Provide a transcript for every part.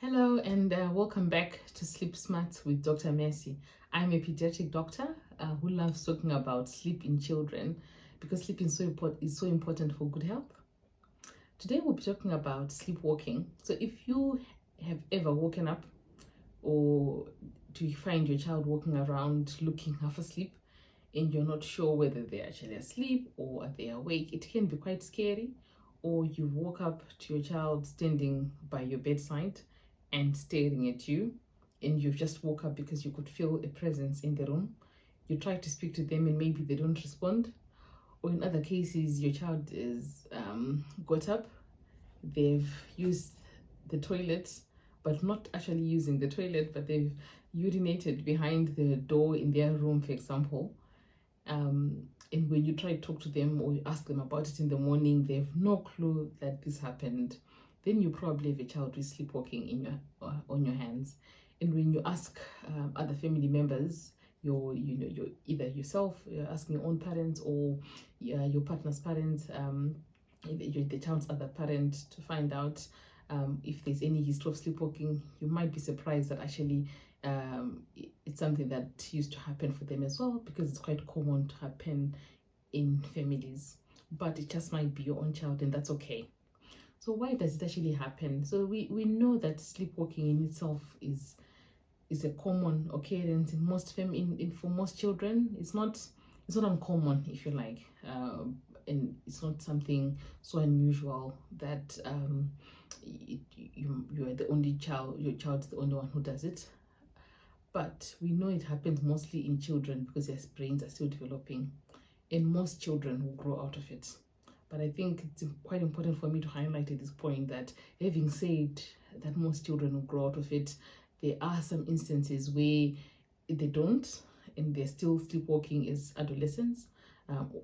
Hello and welcome back to Sleep Smart with Dr. Mercy. I'm a pediatric doctor who loves talking about sleep in children because sleep is so important for good health. Today we'll be talking about sleepwalking. So if you have ever woken up or do you find your child walking around looking half asleep and you're not sure whether they're actually asleep or are they awake, it can be quite scary. Or you woke up to your child standing by your bedside and staring at you, and you've just woke up because you could feel a presence in the room. You try to speak to them and maybe they don't respond. Or in other cases, your child is got up, they've used the toilet, but not actually using the toilet, but they've urinated behind the door in their room, for example. And when you try to talk to them or you ask them about it in the morning, they have no clue that this happened. Then you probably have a child with sleepwalking in your on your hands. And when you ask other family members, your either yourself, you're asking your own parents or your partner's parents, the child's other parent, to find out if there's any history of sleepwalking, you might be surprised that actually it's something that used to happen for them as well, because it's quite common to happen in families, but it just might be your own child, and that's okay. So why does it actually happen? So we know that sleepwalking in itself is a common occurrence in most for most children. It's not uncommon, if you like, and it's not something so unusual that you are the only child, your child is the only one who does it. But we know it happens mostly in children because their brains are still developing, and most children will grow out of it. But I think it's quite important for me to highlight at this point that, having said that most children will grow out of it, there are some instances where they don't, and they're still sleepwalking as adolescents,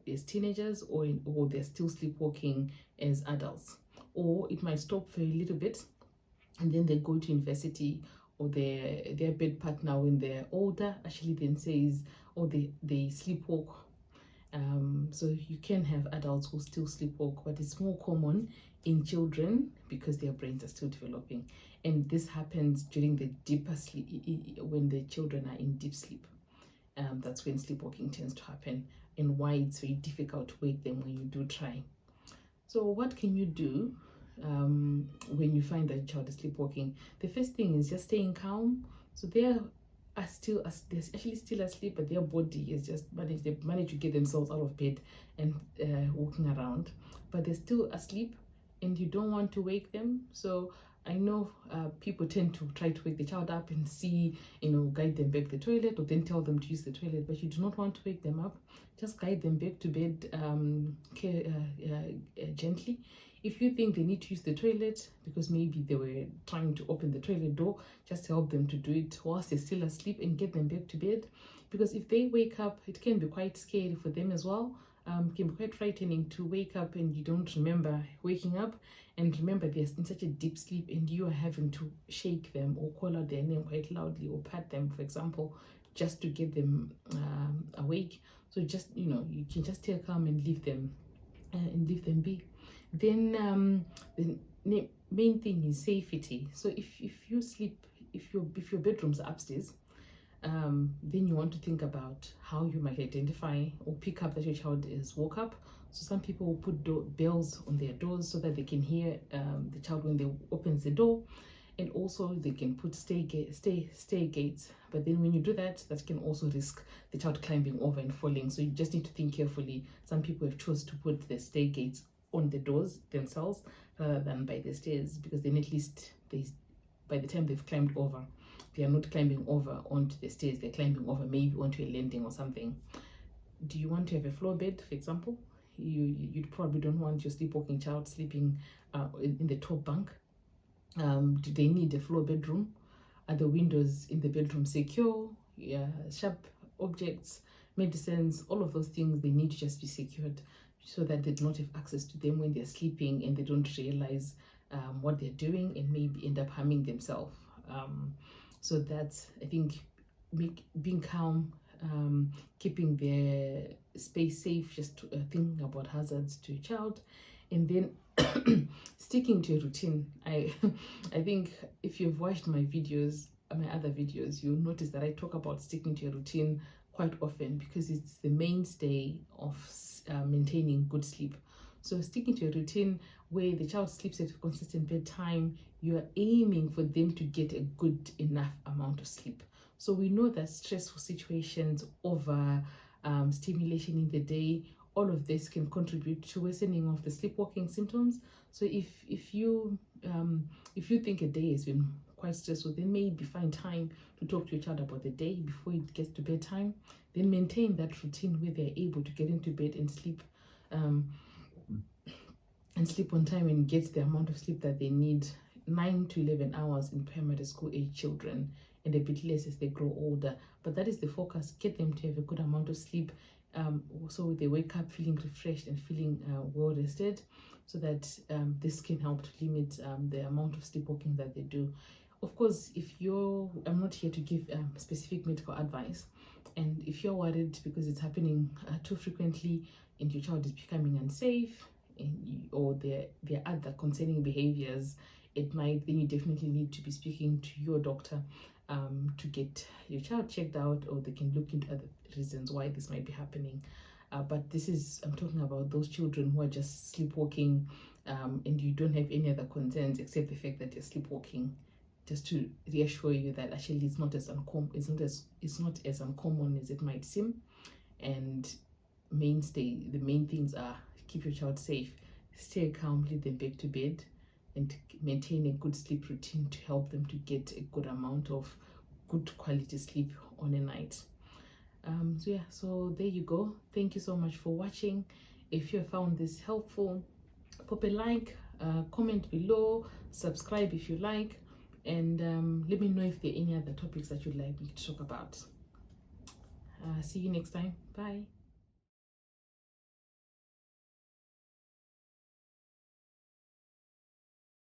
as teenagers, or they're still sleepwalking as adults. Or it might stop for a little bit, and then they go to university, or their bed partner, when they're older, actually then says, or they sleepwalk. So you can have adults who still sleepwalk, but it's more common in children because their brains are still developing. And this happens during the deeper sleep, when the children are in deep sleep. That's when sleepwalking tends to happen, and why it's very difficult to wake them when you do try. So what can you do when you find that your child is sleepwalking? The first thing is just staying calm. So they're actually still asleep, but their body is just managed to get themselves out of bed and walking around, but they're still asleep, and you don't want to wake them. So I know people tend to try to wake the child up and guide them back to the toilet, or then tell them to use the toilet, but you do not want to wake them up. Just guide them back to bed gently. If you think they need to use the toilet because maybe they were trying to open the toilet door, just help them to do it whilst they're still asleep and get them back to bed. Because if they wake up, it can be quite scary for them as well. It can be quite frightening to wake up and you don't remember waking up, and remember they're in such a deep sleep and you are having to shake them or call out their name quite loudly or pat them, for example, just to get them awake. So just you can just stay calm and leave them be. Then the main thing is safety. So if you sleep, if your bedrooms are upstairs, then you want to think about how you might identify or pick up that your child is woke up. So some people will put bells on their doors so that they can hear the child when they opens the door, and also they can put stair gates. But then when you do that, that can also risk the child climbing over and falling. So you just need to think carefully. Some people have chosen to put the stair gates on the doors themselves rather than by the stairs, because then at least by the time they've climbed over, they are not climbing over onto the stairs, they're climbing over maybe onto a landing or something. Do you want to have a floor bed, for example? You probably don't want your sleepwalking child sleeping in the top bunk. Do they need a floor bedroom? Are the windows in the bedroom secure? Yeah, sharp objects, medicines, all of those things, they need to just be secured so that they do not have access to them when they're sleeping and they don't realize what they're doing and maybe end up harming themselves. So that's, I think, being calm, keeping their space safe, just thinking about hazards to a child, and then sticking to a routine. I I think if you've watched my videos, my other videos, you'll notice that I talk about sticking to a routine quite often because it's the mainstay of maintaining good sleep. So sticking to a routine where the child sleeps at a consistent bedtime, you are aiming for them to get a good enough amount of sleep. So we know that stressful situations, over stimulation in the day, all of this can contribute to worsening of the sleepwalking symptoms. So if you think a day has been quite stressful, then maybe find time to talk to your child about the day before it gets to bedtime. Then maintain that routine where they're able to get into bed um, and sleep on time and get the amount of sleep that they need, 9 to 11 hours in primary school age children, and a bit less as they grow older. But that is the focus. Get them to have a good amount of sleep, so they wake up feeling refreshed and feeling well rested, so that this can help to limit the amount of sleepwalking that they do. Of course, I'm not here to give specific medical advice, and if you're worried because it's happening too frequently and your child is becoming unsafe, or there are other concerning behaviors, then you definitely need to be speaking to your doctor to get your child checked out, or they can look into other reasons why this might be happening. But I'm talking about those children who are just sleepwalking, and you don't have any other concerns except the fact that you're sleepwalking. Just to reassure you that actually it's not as uncommon, it's not as uncommon as it might seem. And the main things are: keep your child safe, stay calm, lead them back to bed, and maintain a good sleep routine to help them to get a good amount of good quality sleep on a night. So there you go. Thank you so much for watching. If you found this helpful, pop a like, comment below, subscribe if you like, and let me know if there are any other topics that you'd like me to talk about. See you next time. Bye.